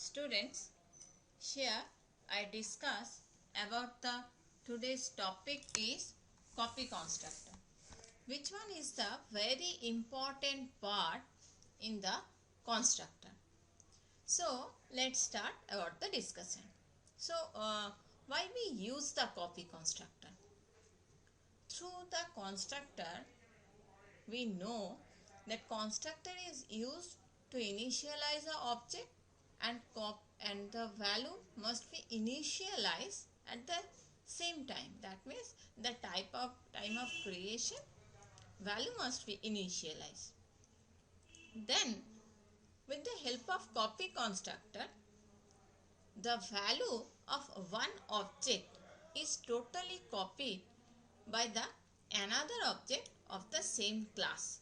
Students, here I discuss about the today's topic is copy constructor. Which one is the very important part in the constructor? So let's start about the discussion. So why we use the copy constructor? Through the constructor we know that constructor is used to initialize the object and the value must be initialized at the same time. That means the time of creation value must be initialized. Then with the help of copy constructor, the value of one object is totally copied by the another object of the same class.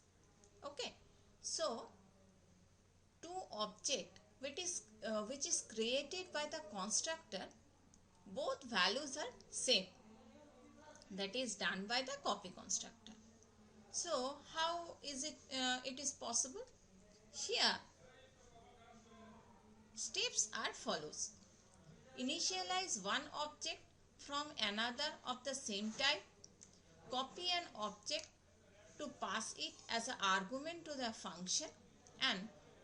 Okay, so two object which is created by the constructor, both values are same. That is done by the copy constructor. So how is it is possible? Here steps are follows. Initialize one object from another of the same type. Copy an object to pass it as an argument to the function, and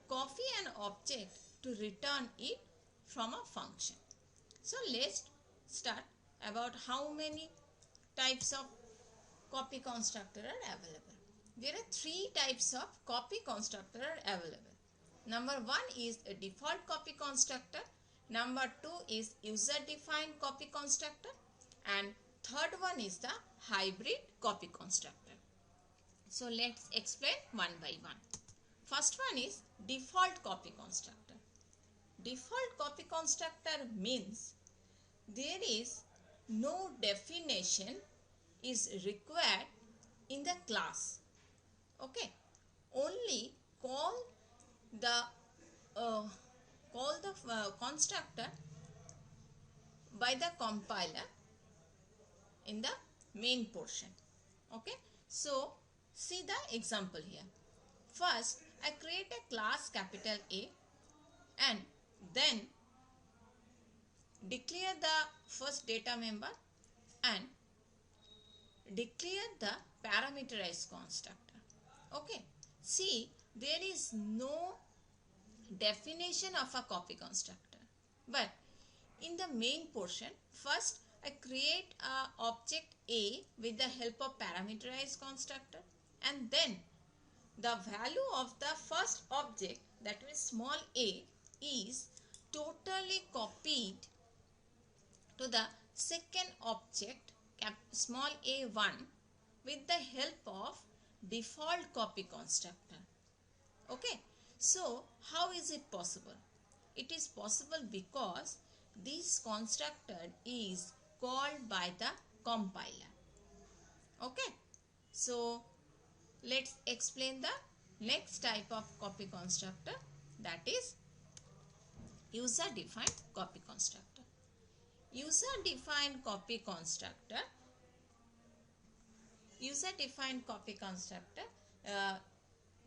copy an object to return it from a function. So let's start about how many types of copy constructor are available. There are three types of copy constructor are available. Number one is a default copy constructor. Number two is user defined copy constructor, and third one is the hybrid copy constructor. So let's explain one by one. First one is default copy constructor. Default copy constructor means there is no definition is required in the class. Okay, only call the constructor by the compiler in the main portion. Okay, so see the example here. First, I create a class capital A and then declare the first data member and declare the parameterized constructor. Okay, see there is no definition of a copy constructor, but in the main portion, first I create a object A with the help of parameterized constructor, and then the value of the first object, that means small a, is totally copied to the second object small a1 with the help of default copy constructor. Okay, so how is it possible? It is possible because this constructor is called by the compiler. Okay, so let's explain the next type of copy constructor, that is user defined copy constructor. User defined copy constructor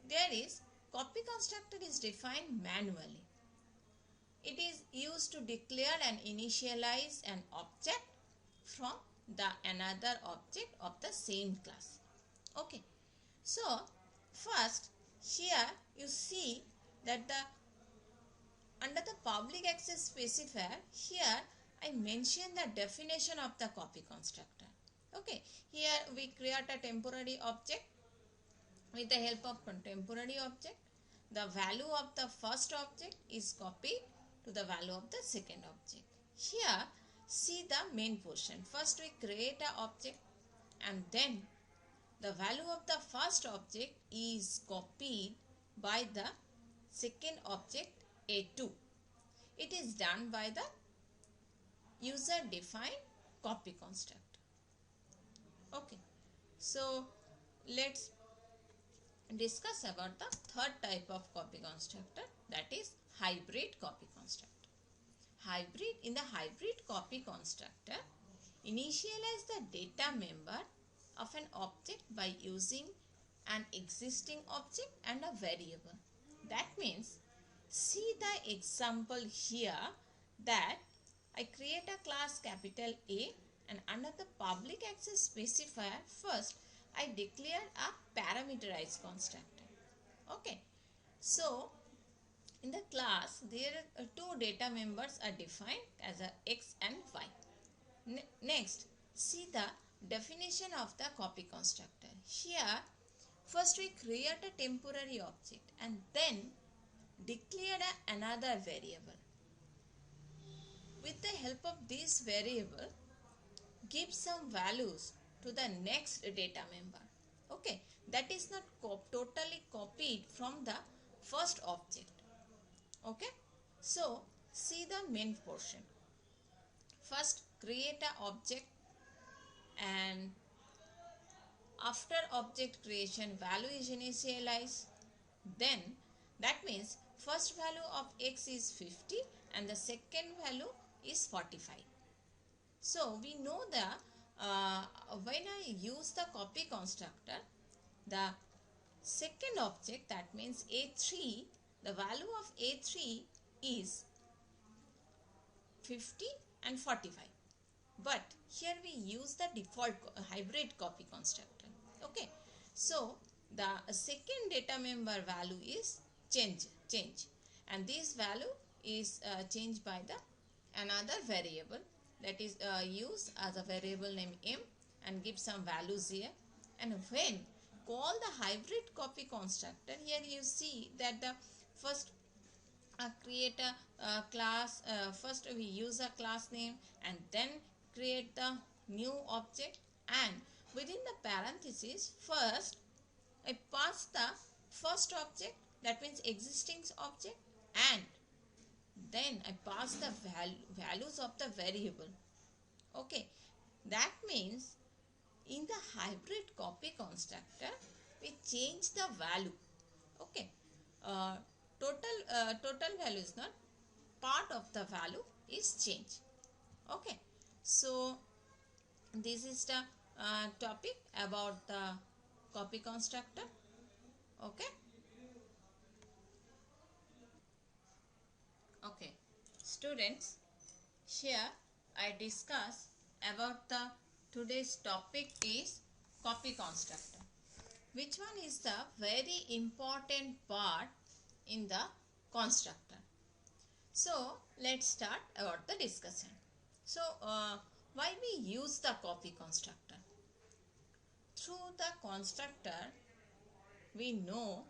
there is copy constructor is defined manually. It is used to declare and initialize an object from the another object of the same class. Okay, so first here you see that under the public access specifier, here I mention the definition of the copy constructor. Okay, here we create a temporary object. With the help of temporary object, the value of the first object is copied to the value of the second object. Here see the main portion. First we create an object and then the value of the first object is copied by the second object A2. It is done by the user defined copy constructor. Okay, so let's discuss about the third type of copy constructor, that is hybrid copy constructor. In the hybrid copy constructor, initialize the data member of an object by using an existing object and a variable. That means see the example here that I create a class capital A, and under the public access specifier, first I declare a parameterized constructor. Okay, so in the class there are two data members are defined as a x and y. Next, see the definition of the copy constructor. Here first we create a temporary object and then declare another variable. With the help of this variable, give some values to the next data member. Okay, that is not totally copied from the first object. Okay, so see the main portion. First create an object, and after object creation value is initialized. Then that means first value of x is 50 and the second value is 45. So we know that when I use the copy constructor, the second object, that means A3, the value of A3 is 50 and 45. But here we use the default hybrid copy constructor. Okay, so the second data member value is change, and this value is changed by the another variable that is used as a variable name m and give some values here. And when call the hybrid copy constructor, here you see that the first create a class, first we use a class name and then create the new object, and within the parenthesis first I pass the first object, that means existing object, and then I pass the values of the variable. Okay, that means in the hybrid copy constructor we change the value. Okay, total value is not, part of the value is changed. Okay, so this is the topic about the copy constructor. Okay, okay students, here I discuss about the today's topic is copy constructor, which one is the very important part in the constructor. So let's start about the discussion. So why we use the copy constructor? Through the constructor we know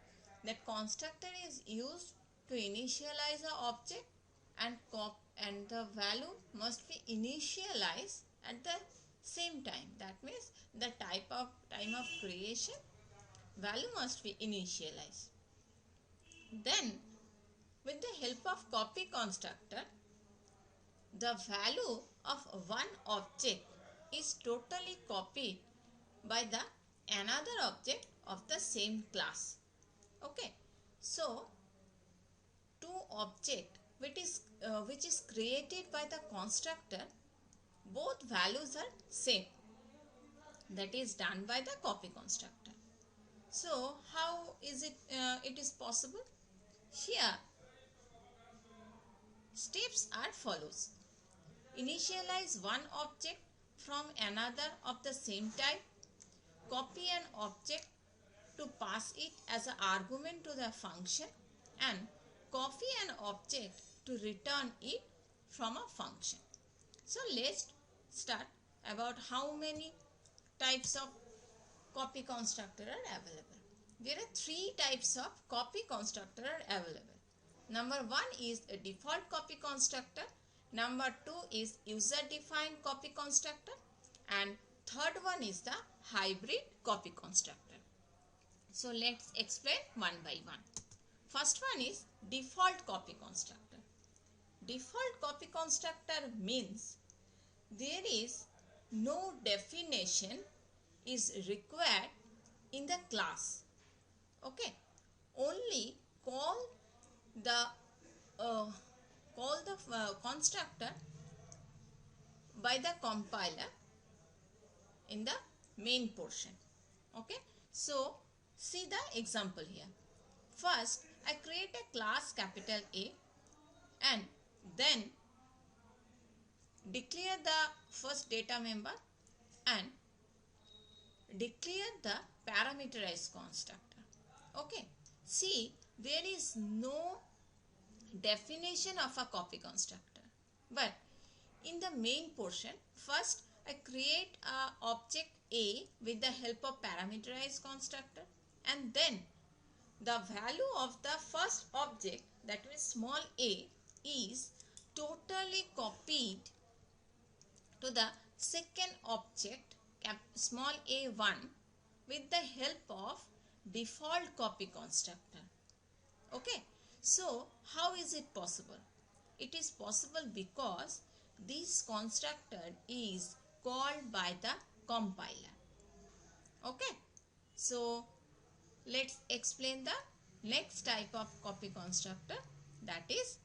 that constructor is used to initialize an object, and the value must be initialized at the same time. That means the time of creation value must be initialized. Then with the help of copy constructor, the value of one object is totally copied by the another object of the same class. Okay, so two object which is created by the constructor, both values are same. That is done by the copy constructor. So how is it is possible? Here steps are follows. Initialize one object from another of the same type. Copy an object to pass it as an argument to the function, and copy an object to return it from a function. So let's start about how many types of copy constructor are available. There are three types of copy constructor are available. Number one is a default copy constructor. Number two is user defined copy constructor, and third one is the hybrid copy constructor. So let's explain one by one. First one is default copy constructor. Default copy constructor means there is no definition is required in the class. Okay, only call the constructor by the compiler in the main portion. Okay, so see the example here. First I create a class capital A and then declare the first data member and declare the parameterized constructor. Okay, see, there is no definition of a copy constructor, but in the main portion, first I create a object A with the help of parameterized constructor, and then the value of the first object, that means small a, is totally copied to the second object small a1 with the help of default copy constructor. Okay, so how is it possible? It is possible because this constructor is called by the compiler. Okay, so let's explain the next type of copy constructor, that is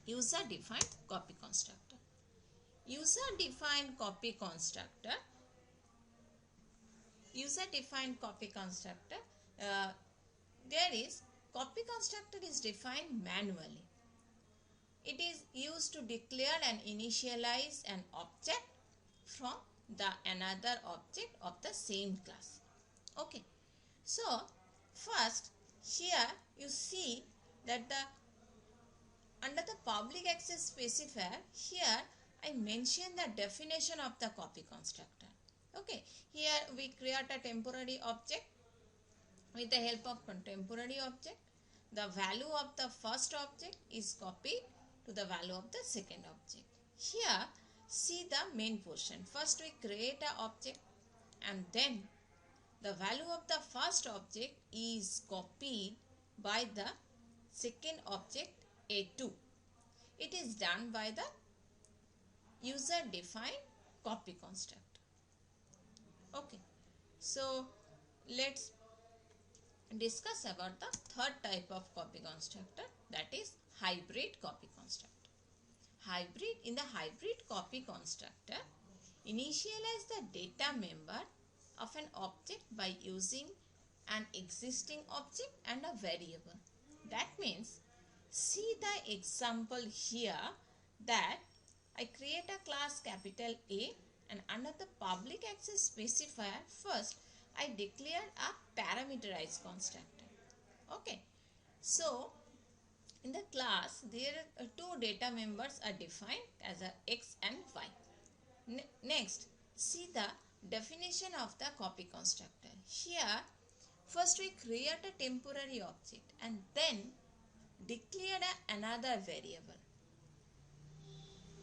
user defined copy constructor. User defined copy constructor there is copy constructor is defined manually. It is used to declare and initialize an object from the another object of the same class. Okay, so first here you see that under the public access specifier, here I mention the definition of the copy constructor. Okay, here we create a temporary object with the help of temporary object. The value of the first object is copied to the value of the second object. Here see the main portion. First we create an object and then the value of the first object is copied by the second object A2. It is done by the user defined copy constructor. Okay, so let's discuss about the third type of copy constructor, that is hybrid copy constructor. In the hybrid copy constructor, initialize the data member of an object by using an existing object and a variable. That means, see the example here that I create a class capital A and under the public access specifier, first I declare a parameterized constructor. Okay, so in the class there are two data members are defined as a x and y. Next, see the definition of the copy constructor. Here first we create a temporary object and then declare another variable.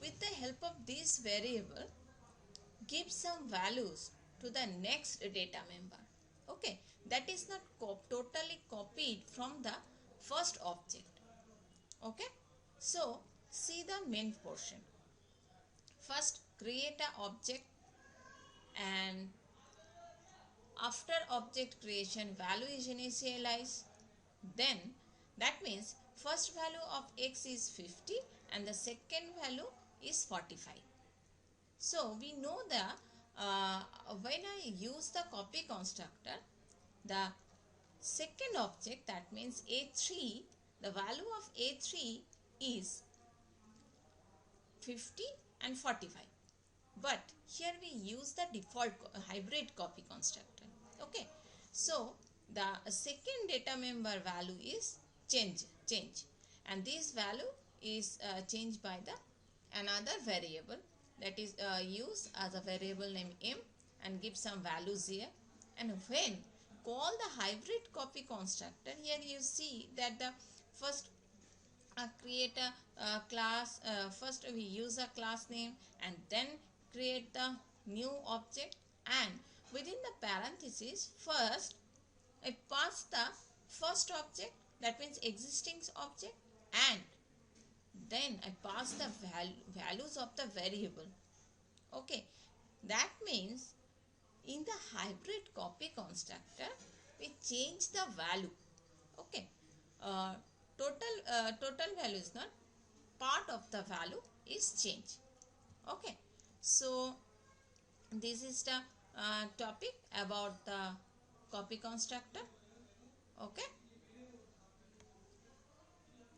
With the help of this variable, give some values to the next data member. Okay, that is not totally copied from the first object. Okay, so see the main portion. First create an object and after object creation value is initialized. Then that means first value of x is 50 and the second value is 45. So we know that when I use the copy constructor, the second object, that means A3, the value of A3 is 50 and 45. But here we use the default hybrid copy constructor. Okay, so the second data member value is change, and this value is changed by the another variable, that is used as a variable name m and give some values here. And when call the hybrid copy constructor, here you see that the first create a class, first we use a class name and then create the new object, and within the parenthesis first I pass the first object, that means existing object, and then I pass the values of the variable. Okay, that means in the hybrid copy constructor we change the value. Okay, total value is not, part of the value is changed. Okay, so this is the topic about the copy constructor. Okay.